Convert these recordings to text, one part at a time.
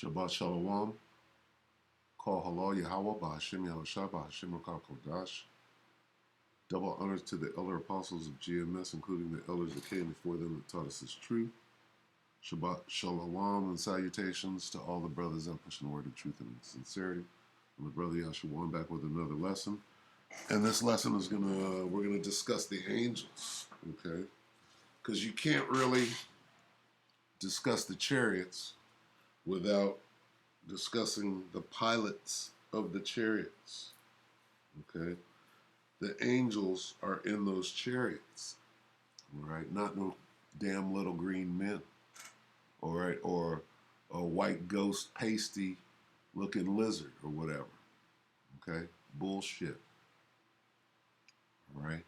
Shabbat Shalom. Call Halal Yahweh Ba'Hashem Yahushua Ba'Hashem Rakal Kodash. Double honors to the elder apostles of GMS, including the elders that came before them that taught us this truth. Shabbat Shalom and salutations to all the brothers out pushing the word of truth and sincerity. I'm the brother Yahshua back with another lesson. And this lesson is we're gonna discuss the angels, okay? Because you can't really discuss the chariots without discussing the pilots of the chariots, okay? The angels are in those chariots, all right? Not no damn little green men, all right? Or a white ghost pasty looking lizard or whatever, okay? Bullshit, all right?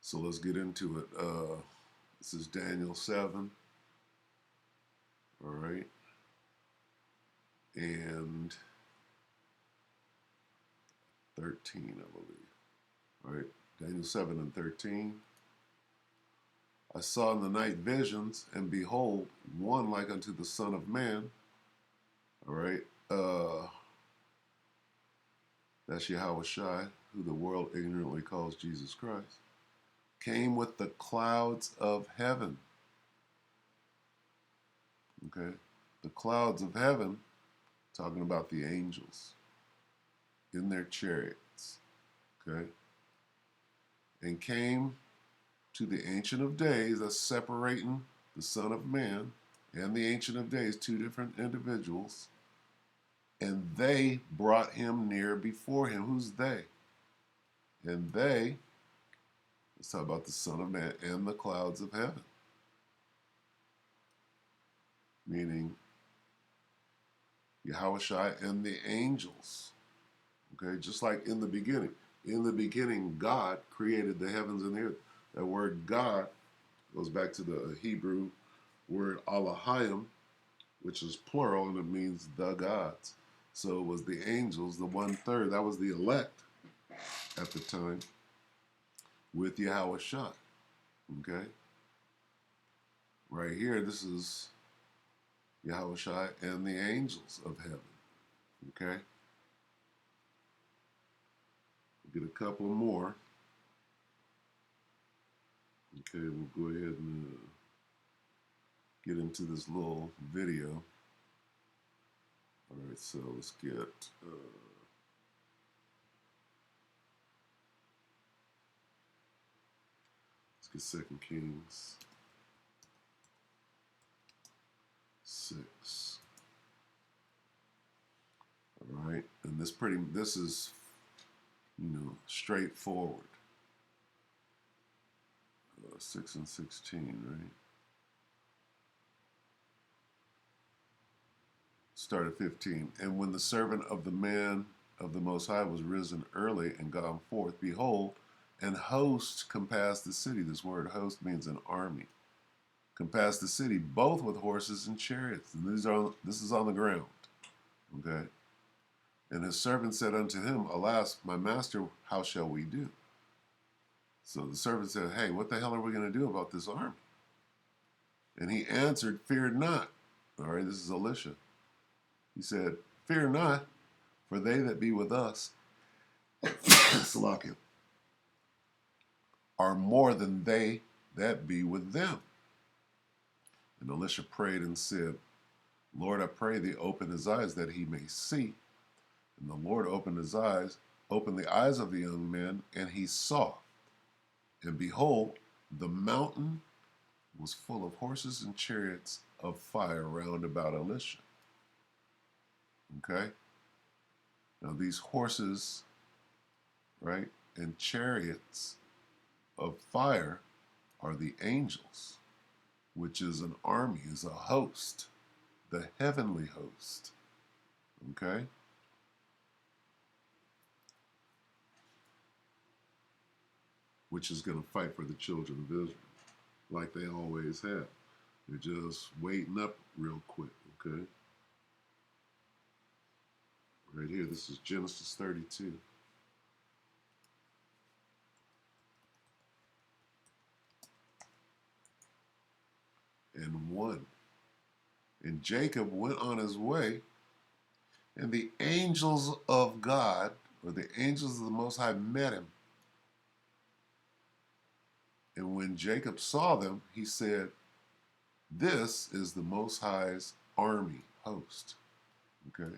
So let's get into it. This is Daniel 7, all right? And 13, I believe. All right, Daniel 7 and 13. I saw in the night visions, and behold, one like unto the Son of Man. All right, that's Yahweh Shai, who the world ignorantly calls Jesus Christ, came with the clouds of heaven. Okay, the clouds of heaven, talking about the angels in their chariots. Okay, and came to the Ancient of Days, that's separating the Son of Man and the Ancient of Days, two different individuals, and they brought him near before him. Who's they? And they, let's talk about the Son of Man and the clouds of heaven, meaning Yahweh Shai and the angels. Okay, just like in the beginning. In the beginning, God created the heavens and the earth. That word God goes back to the Hebrew word Elohim, which is plural, and it means the gods. So it was the angels, the 1/3, that was the elect at the time, with Yahweh Shai. Okay? Right here, this is Yahweh Shai and the angels of heaven. Okay? We'll get a couple more. Okay, we'll go ahead and get into this little video. All right, so let's get 2 Kings 6. All right, and this is straightforward. 6 and 16, right? Start at 15. And when the servant of the man of the Most High was risen early and gone forth, behold, an host compassed the city. This word host means an army. Compassed the city, both with horses and chariots. And this is on the ground. Okay? And his servant said unto him, Alas, my master, how shall we do? So the servant said, Hey, what the hell are we going to do about this army? And he answered, Fear not. All right, this is Elisha. He said, Fear not, for they that be with us, Salakia, are more than they that be with them. And Elisha prayed and said, Lord, I pray thee, open his eyes that he may see. And the Lord opened the eyes of the young man, and he saw. And behold, the mountain was full of horses and chariots of fire round about Elisha. Okay? Now these horses, right, and chariots of fire are the angels, which is an army, is a host, the heavenly host. Okay? Which is going to fight for the children of Israel, like they always have. They're just waiting up real quick, okay? Right here, this is Genesis 32. And 1. And Jacob went on his way, and the angels of God, or the angels of the Most High, met him. And when Jacob saw them, he said, "This is the Most High's army host." Okay?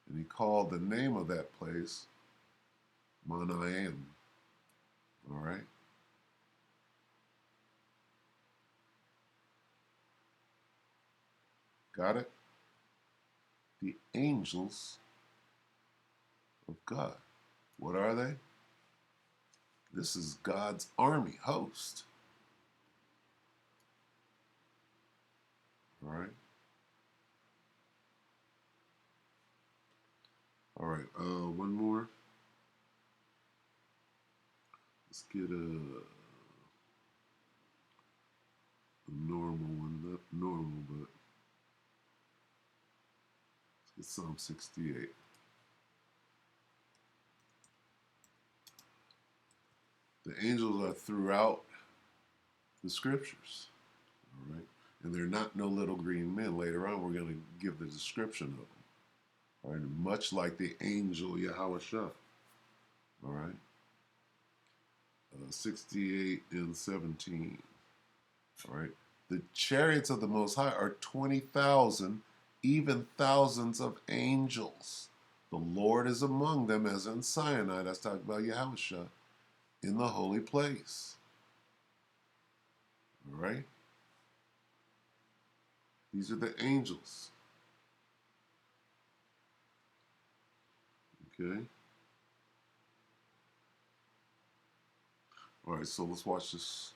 And he called the name of that place Manaim. All right? Got it? The angels of God. What are they? This is God's army host. All right? All right, one more. Let's get a normal one. Not normal, but let's get Psalm 68. The angels are throughout the scriptures. All right? And they're not no little green men. Later on, we're going to give the description of them. All right? Much like the angel Yahweh Shah. All right? 68 and 17. All right? The chariots of the Most High are 20,000, even thousands of angels. The Lord is among them as in Sinai. That's talking about Yahweh Shah in the holy place. All right? These are the angels. Okay? All right, so let's watch this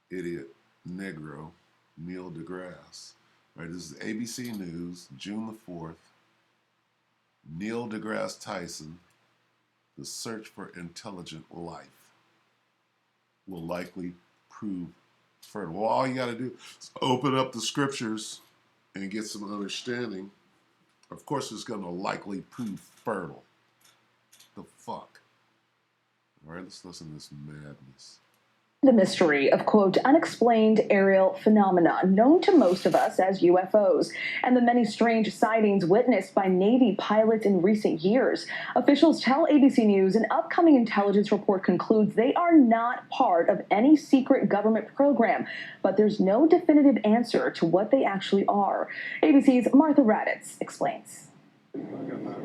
idiot Negro, Neil deGrasse. All right, this is ABC News, June the 4th. Neil deGrasse Tyson, the search for intelligent life will likely prove fertile. Well, all you got to do is open up the scriptures and get some understanding. Of course, it's going to likely prove fertile. The fuck? All right, let's listen to this madness. The mystery of, quote, unexplained aerial phenomena known to most of us as UFOs, and the many strange sightings witnessed by Navy pilots in recent years. Officials tell ABC News an upcoming intelligence report concludes they are not part of any secret government program, but there's no definitive answer to what they actually are. ABC's Martha Raddatz explains.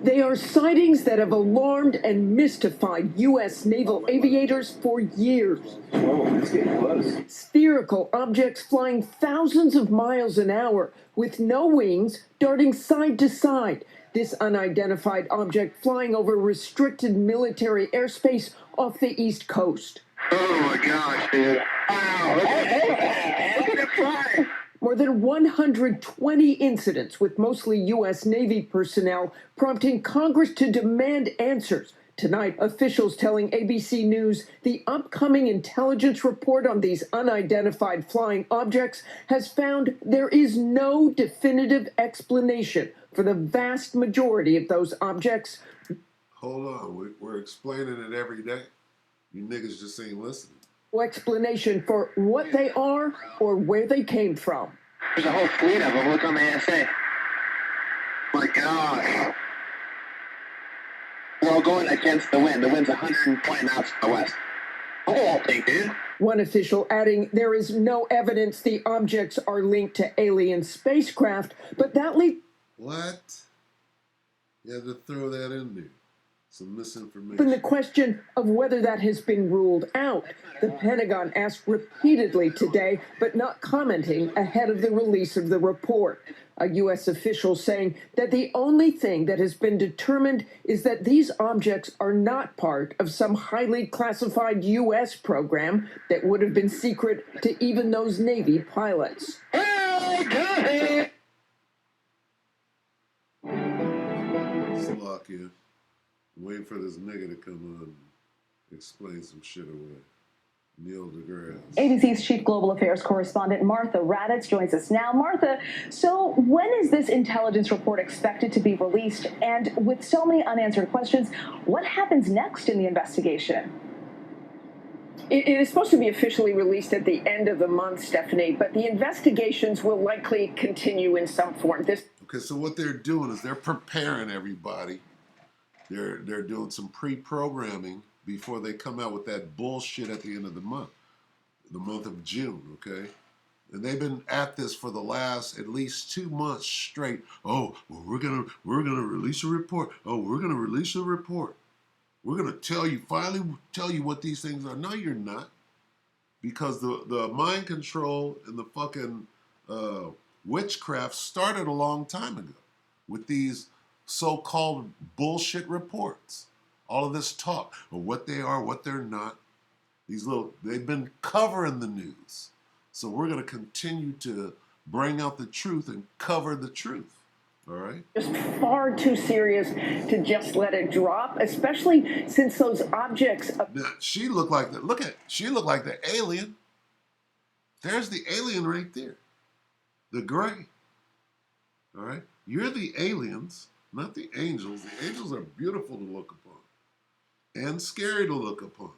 They are sightings that have alarmed and mystified U.S. naval aviators for years. Whoa, it's getting close. Spherical objects flying thousands of miles an hour with no wings, darting side to side. This unidentified object flying over restricted military airspace off the East Coast. Oh my gosh, dude. Wow. Look at it fly. More than 120 incidents with mostly U.S. Navy personnel, prompting Congress to demand answers. Tonight, officials telling ABC News the upcoming intelligence report on these unidentified flying objects has found there is no definitive explanation for the vast majority of those objects. Hold on, we're explaining it every day. You niggas just ain't listening. No explanation for what they are or where they came from. There's a whole fleet of them. Look on the ASA. Oh my gosh. We're all going against the wind. The wind's 120 knots to the west. The whole thing, dude. One official adding there is no evidence the objects are linked to alien spacecraft, but that leaves... What? You had to throw that in there. Some misinformation. From the question of whether that has been ruled out. The Pentagon asked repeatedly today, but not commenting ahead of the release of the report. A U.S. official saying that the only thing that has been determined is that these objects are not part of some highly classified U.S. program that would have been secret to even those Navy pilots. Slovakia. Waiting for this nigga to come on and explain some shit away. Neil deGrasse. ABC's Chief Global Affairs Correspondent Martha Raddatz joins us now. Martha, so when is this intelligence report expected to be released? And with so many unanswered questions, what happens next in the investigation? It is supposed to be officially released at the end of the month, Stephanie, but the investigations will likely continue in some form. Okay, so what they're doing is they're preparing everybody. They're doing some pre-programming before they come out with that bullshit at the end of the month of June, okay? And they've been at this for the last at least 2 months straight. Oh, well, we're gonna release a report. Oh, we're gonna release a report. We're gonna finally tell you what these things are. No, you're not, because the mind control and the fucking witchcraft started a long time ago with these so-called bullshit reports. All of this talk of what they are, what they're not. They've been covering the news. So we're going to continue to bring out the truth and cover the truth. All right? Just far too serious to just let it drop, especially since those objects. Now, she looked like the alien. There's the alien right there. The gray. All right? You're the aliens, not the angels. The angels are beautiful to look upon and scary to look upon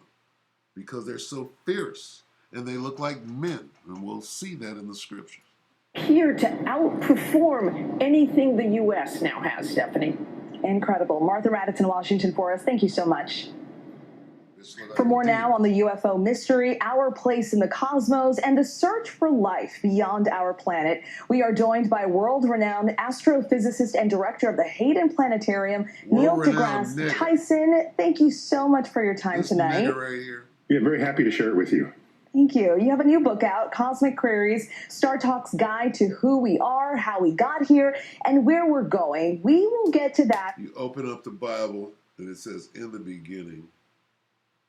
because they're so fierce and they look like men. And we'll see that in the scriptures. Here to outperform anything the U.S. now has, Stephanie. Incredible. Martha Raddatz in Washington for us. Thank you so much. For more now on the UFO mystery, our place in the cosmos, and the search for life beyond our planet, we are joined by world-renowned astrophysicist and director of the Hayden Planetarium, Neil deGrasse Tyson. Thank you so much for your time tonight. Right here. Yeah, very happy to share it with you. Thank you. You have a new book out, Cosmic Queries, Star Talk's Guide to Who We Are, How We Got Here, and Where We're Going. We will get to that. You open up the Bible, and it says, in the beginning,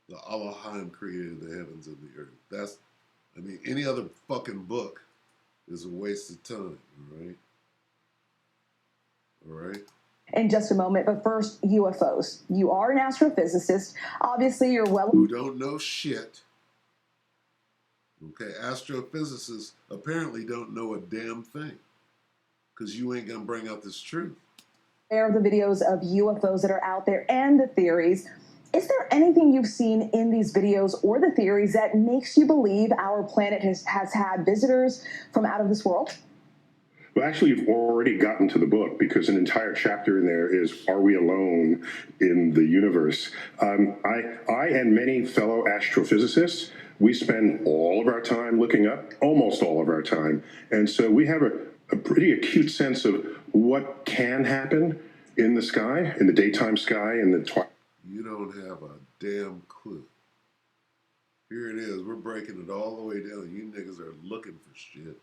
the Elohim created the heavens and the earth. Any other fucking book is a waste of time, all right? All right? In just a moment, but first, UFOs. You are an astrophysicist. Obviously, you're well... Who don't know shit. Okay, astrophysicists apparently don't know a damn thing because you ain't gonna bring out this truth. Aware of the videos of UFOs that are out there and the theories. Is there anything you've seen in these videos or the theories that makes you believe our planet has had visitors from out of this world? Well, actually, you've already gotten to the book because an entire chapter in there is, are we alone in the universe? I and many fellow astrophysicists, we spend all of our time looking up, almost all of our time. And so we have a pretty acute sense of what can happen in the sky, in the daytime sky, in the twilight. You don't have a damn clue. Here it is. We're breaking it all the way down. You niggas are looking for shit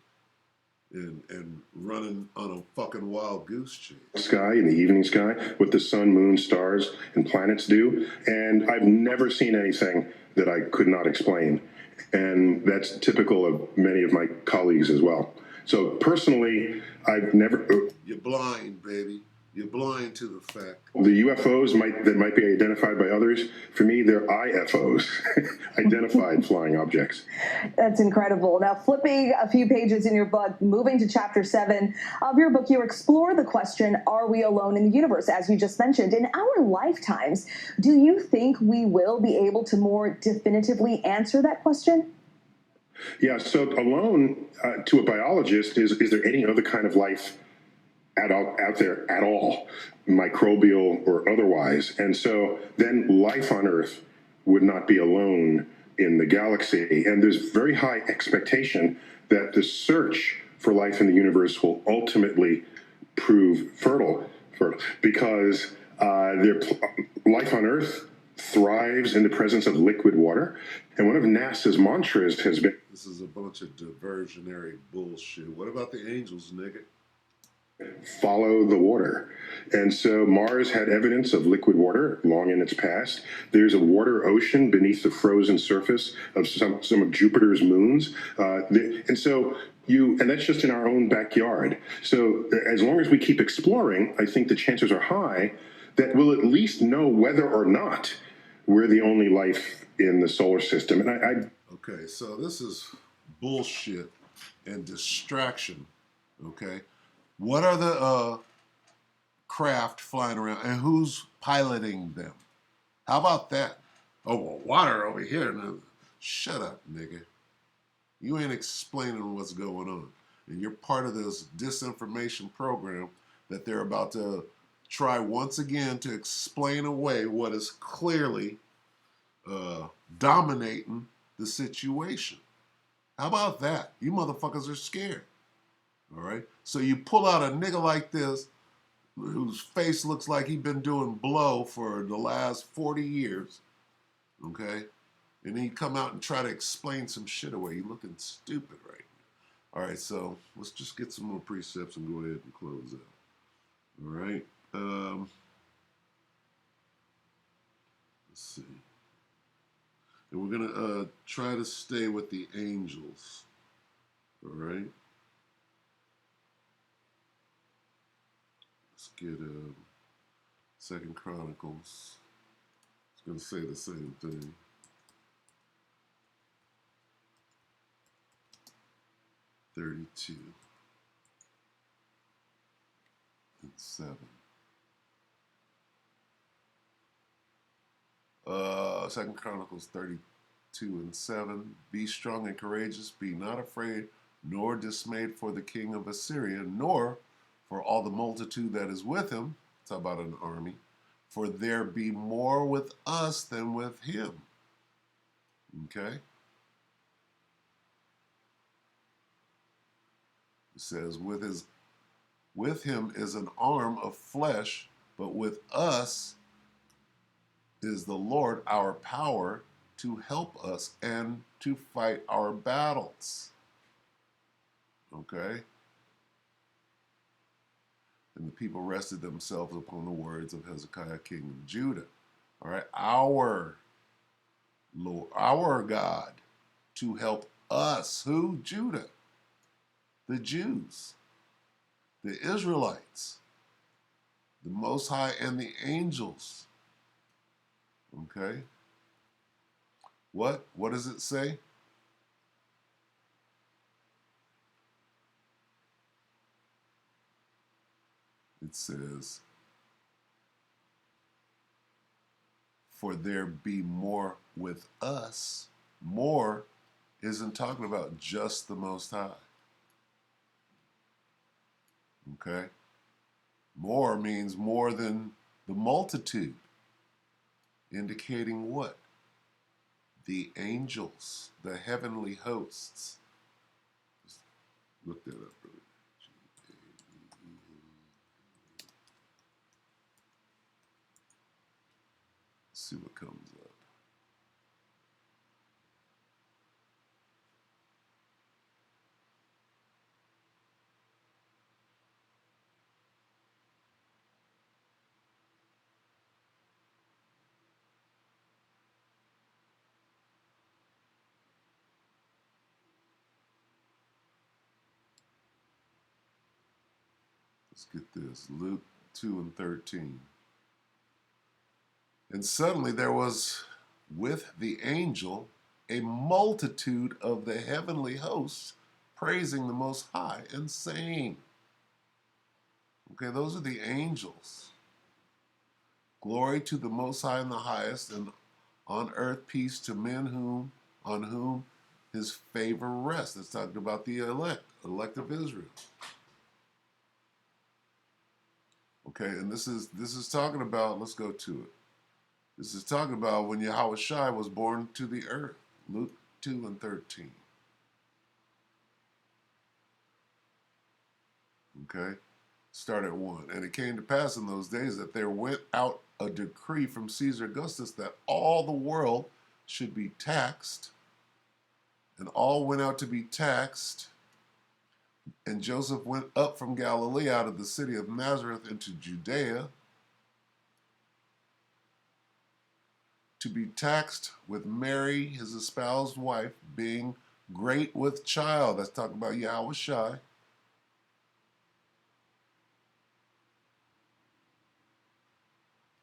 and running on a fucking wild goose chase. Sky, in the evening sky, what the sun, moon, stars, and planets do. And I've never seen anything that I could not explain. And that's typical of many of my colleagues as well. So personally, I've never... You're blind, baby. You're blind to the fact. The UFOs that might be identified by others, for me, they're IFOs, identified flying objects. That's incredible. Now, flipping a few pages in your book, moving to chapter 7 of your book, you explore the question, are we alone in the universe? As you just mentioned, in our lifetimes, do you think we will be able to more definitively answer that question? Yeah, so alone, to a biologist, is there any other kind of life out there at all, microbial or otherwise? And so then life on Earth would not be alone in the galaxy. And there's very high expectation that the search for life in the universe will ultimately prove fertile because life on Earth thrives in the presence of liquid water. And one of NASA's mantras has been... This is a bunch of diversionary bullshit. What about the angels, nigga? Follow the water. And so Mars had evidence of liquid water long in its past. There's a water ocean beneath the frozen surface of some of Jupiter's moons. And that's just in our own backyard. So as long as we keep exploring, I think the chances are high that we'll at least know whether or not we're the only life in the solar system. And Okay, so this is bullshit and distraction, okay? What are the craft flying around, and who's piloting them? How about that? Oh, well, water over here. Shut up, nigga. You ain't explaining what's going on. And you're part of this disinformation program that they're about to try once again to explain away what is clearly dominating the situation. How about that? You motherfuckers are scared. All right? So you pull out a nigga like this whose face looks like he's been doing blow for the last 40 years, okay? And then you come out and try to explain some shit away. You're looking stupid right now. All right, so let's just get some more precepts and go ahead and close out. All right. Let's see. And we're going to try to stay with the angels. All right. Let's get Second Chronicles. It's going to say the same thing. 32 and 7. Second Chronicles 32 and 7. Be strong and courageous, be not afraid, nor dismayed for the king of Assyria, nor for all the multitude that is with him. Talk about an army. For there be more with us than with him. Okay? It says, with him is an arm of flesh, but with us is the Lord our power to help us and to fight our battles. Okay? And the people rested themselves upon the words of Hezekiah, king of Judah. All right? Our Lord, our God, to help us. Who? Judah. The Jews. The Israelites. The Most High and the angels. Okay? What? What does it say? It says, for there be more with us. More isn't talking about just the Most High. Okay? More means more than the multitude. Indicating what? The angels, the heavenly hosts. Just look that up really. See what comes up. Let's get this. Luke 2 and 13. And suddenly there was with the angel a multitude of the heavenly hosts praising the Most High and saying, okay, those are the angels. Glory to the Most High in the highest, and on earth peace to men on whom his favor rests. It's talking about the elect of Israel. Okay, and this is talking about, let's go to it. This is talking about when Yahweh Shai was born to the earth. Luke 2 and 13. Okay? Start at 1. And it came to pass in those days that there went out a decree from Caesar Augustus that all the world should be taxed. And all went out to be taxed. And Joseph went up from Galilee out of the city of Nazareth into Judea to be taxed with Mary, his espoused wife, being great with child. That's talking about Yahweh Shai.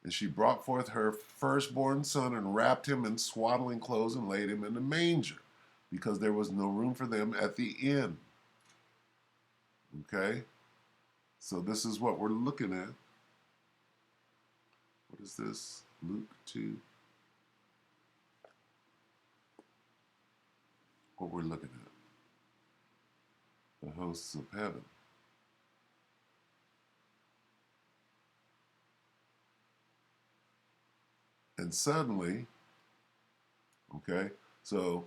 And she brought forth her firstborn son and wrapped him in swaddling clothes and laid him in a manger, because there was no room for them at the inn. Okay? So this is what we're looking at. What is this? Luke 2. what we're looking at. The hosts of heaven. And suddenly, okay, so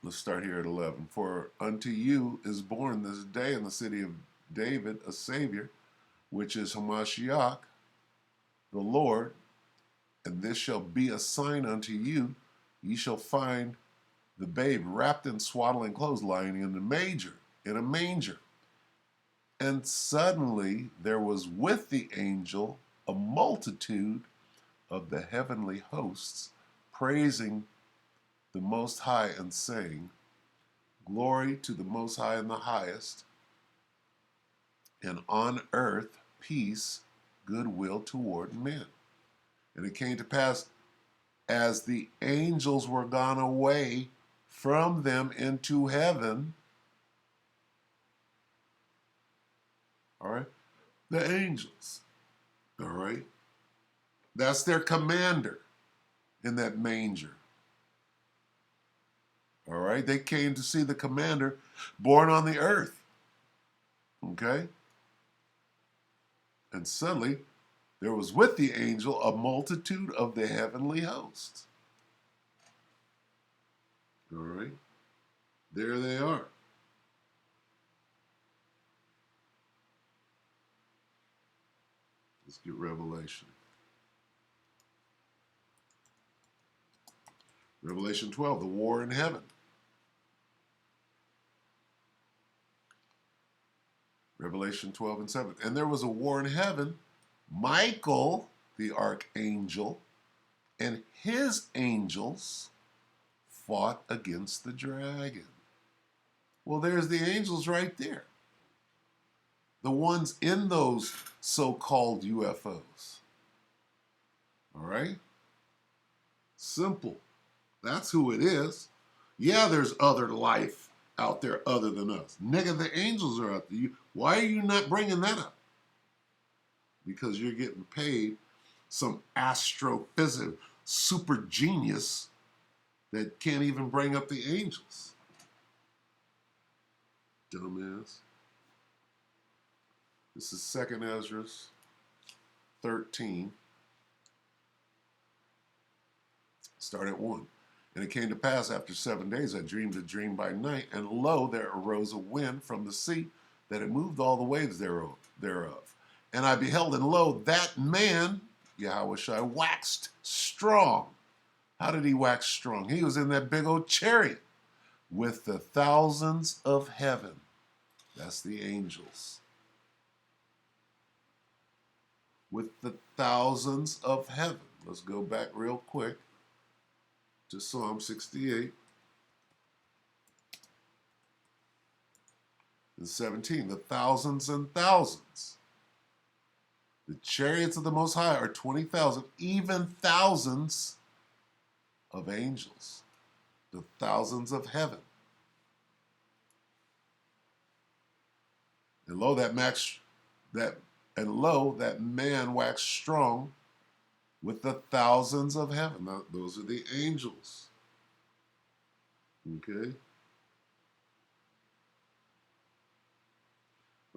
let's start here at 11. For unto you is born this day in the city of David a Savior, which is Hamashiach, the Lord, and this shall be a sign unto you. Ye shall find the babe wrapped in swaddling clothes, lying in a manger. And suddenly there was with the angel a multitude of the heavenly hosts, praising the Most High and saying, Glory to the Most High in the highest, and on earth peace, goodwill toward men. And it came to pass, as the angels were gone away from them into heaven, all right, the angels, all right, that's their commander in that manger. All right, they came to see the commander born on the earth. Okay? And suddenly there was with the angel a multitude of the heavenly hosts. All right? There they are. Let's get Revelation. Revelation 12, the war in heaven. Revelation 12 and 7. And there was a war in heaven. Michael, the archangel, and his angels fought against the dragon. Well, there's the angels right there. The ones in those so-called UFOs. All right? Simple. That's who it is. Yeah, there's other life out there other than us. Nigga, the angels are out there. Why are you not bringing that up? Because you're getting paid some astrophysics super genius that can't even bring up the angels. Dumbass. This is 2nd Ezra 13. Start at 1. And it came to pass after 7 days, I dreamed a dream by night, and lo, there arose a wind from the sea that it moved all the waves thereof. And I beheld, and lo, that man, Yahushua, waxed strong. How did he wax strong? He was in that big old chariot with the thousands of heaven. That's the angels. With the thousands of heaven. Let's go back real quick to Psalm 68 and 17. The thousands and thousands. The chariots of the Most High are 20,000, even thousands of angels. The thousands of heaven. And lo, that man waxed strong with the thousands of heaven. Now, those are the angels. Okay?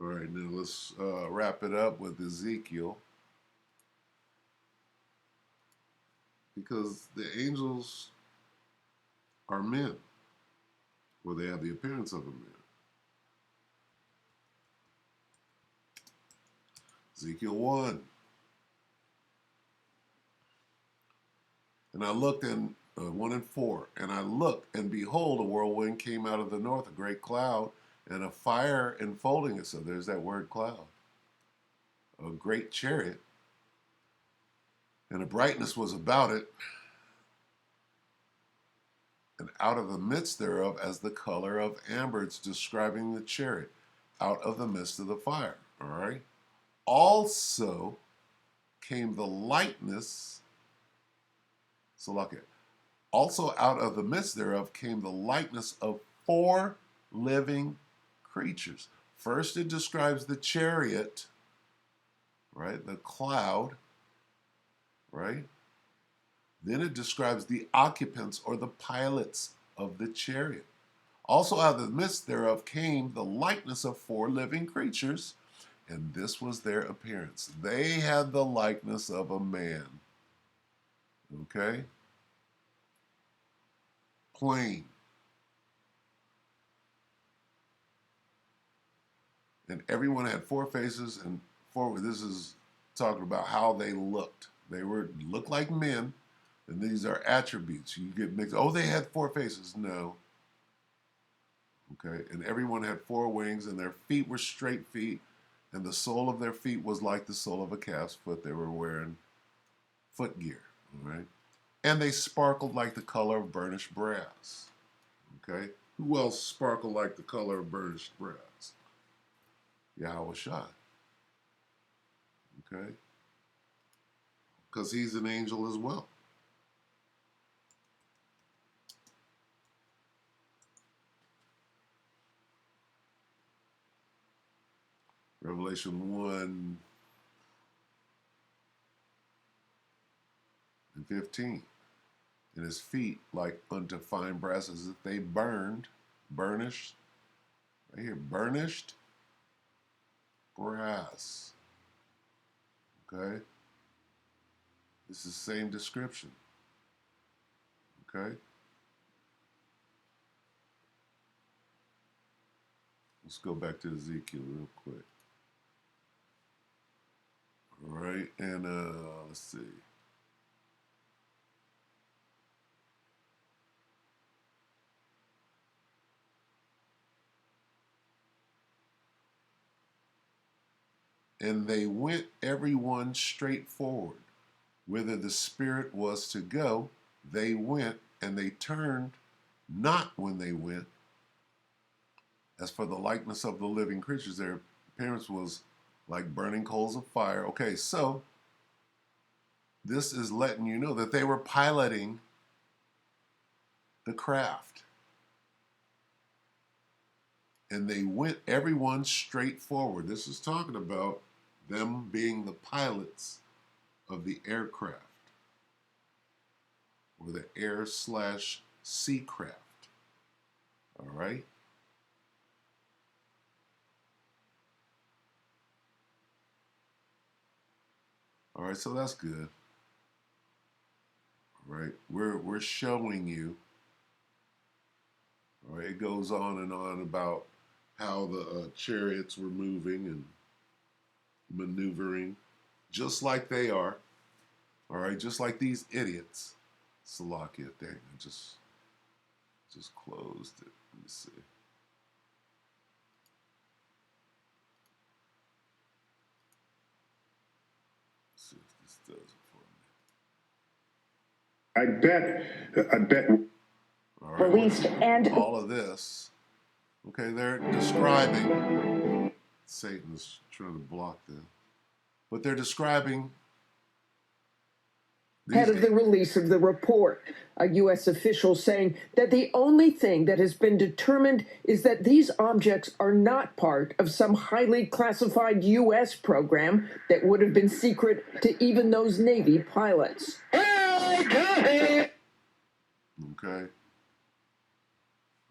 All right, now let's wrap it up with Ezekiel. Because the angels are men, or they have the appearance of a man. Ezekiel 1. And I looked in 1 and 4, and I looked, and behold, a whirlwind came out of the north, a great cloud, and a fire enfolding it. So there's that word cloud. A great chariot, and a brightness was about it, and out of the midst thereof as the color of amber. It's describing the chariot out of the midst of the fire. All right. Also came the likeness. So look at. Also out of the midst thereof came the likeness of 4 living creatures. First it describes the chariot, right? The cloud, right? Then it describes the occupants or the pilots of the chariot. Also out of the midst thereof came the likeness of 4 living creatures, and this was their appearance. They had the likeness of a man. Okay? Plain. And everyone had 4 faces, and 4, this is talking about how they looked. They looked like men, and these are attributes. You get mixed. Oh, they had 4 faces. No. Okay, and everyone had 4 wings, and their feet were straight feet, and the sole of their feet was like the sole of a calf's foot. They were wearing foot gear, all right? And they sparkled like the color of burnished brass, okay? Who else sparkled like the color of burnished brass? Yahweh Shai, okay? Because he's an angel as well. Revelation 1:15. And his feet like unto fine brass, as if they burnished, right here, burnished brass. Okay? It's the same description. Okay? Let's go back to Ezekiel real quick. All right, and let's see. And they went every one straight forward. Whither the Spirit was to go, they went, and they turned not when they went. As for the likeness of the living creatures, their appearance was like burning coals of fire. Okay, so this is letting you know that they were piloting the craft. And they went everyone straight forward. This is talking about them being the pilots of the aircraft, or the air/sea craft. All right? All right, so that's good. All right, we're showing you. All right, it goes on and on about how the chariots were moving and maneuvering, just like they are. All right, just like these idiots. Salakia, dang, I just closed it. Let me see. Let's see if this does it for me. I bet. All right, Released and all of this. Okay, they're describing. Satan's trying to block them, but they're describing. Ahead of the release of the report, a U.S. official saying that the only thing that has been determined is that these objects are not part of some highly classified U.S. program that would have been secret to even those Navy pilots. Okay.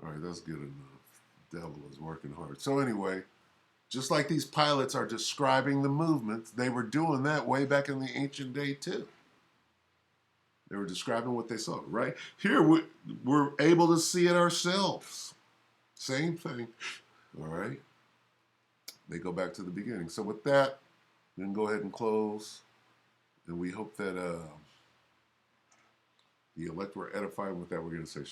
All right, that's good enough. The devil is working hard. So anyway, just like these pilots are describing the movements, they were doing that way back in the ancient day too. They were describing what they saw, right? Here, we're able to see it ourselves. Same thing, all right? They go back to the beginning. So with that, then go ahead and close. And we hope that the elect were edified. With that, we're going to say